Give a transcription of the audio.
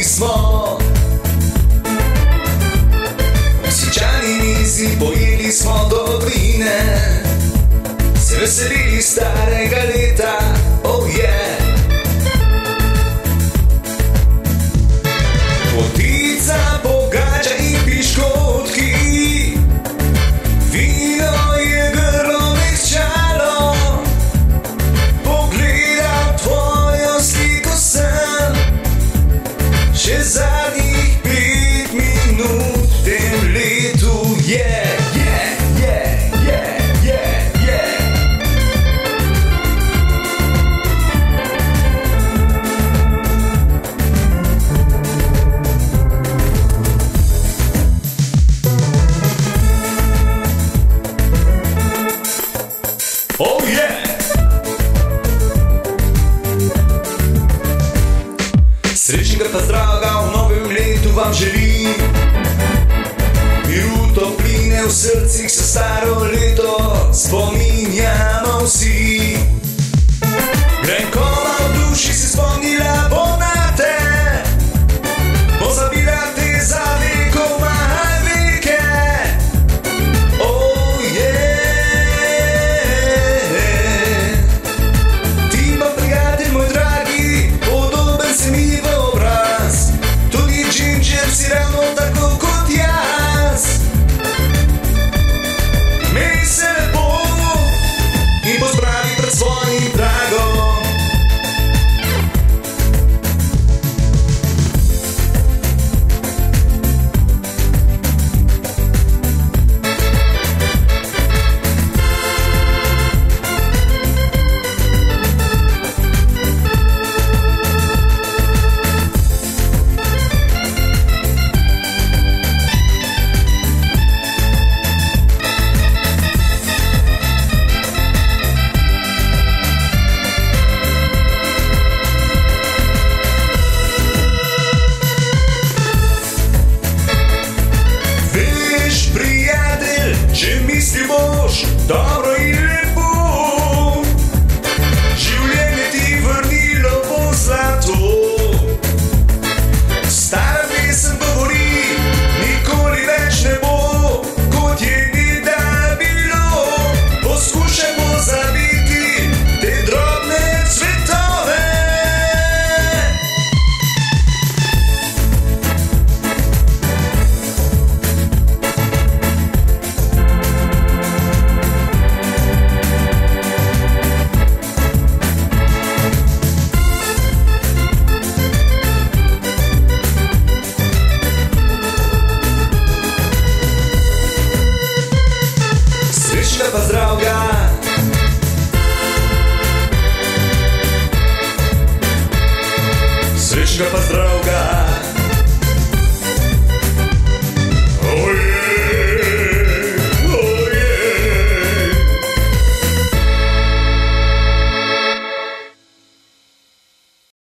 Pili smo svečani mizi, pojeli smo dobrine, se veselili starega leta, oh yeah. Potica, pogača in piškotki, vino je grlo mehčalo. Pogledam tvojo sliko sem, še zadnjih 5 minut v tem letu, yeah, yeah, yeah, yeah, yeah, yeah. Oh yeah! Srečnega pozdrava v novem letu vam želim, miru, topline v srcih, se staro leto spominjamo vsi. Grenkova v duši si spomnila bo na te, pozabila te za vekoma veke, oh yeah. Ti pa prijatelj moj dragi, podoben se mi v obraz, tudi Ginger si ravno tako kot jaz. Mej se lepo in pozdravi pred svojim pragom. Če misli boš dobro in lepo, življenje ti vrnilo bo zlato. Stara pesem govori, nikoli več ne bo, kot je nekdaj bilo. Poskušaj pozabiti te drobne cvetove. Srečnega pozdravga, srečnega pozdravga.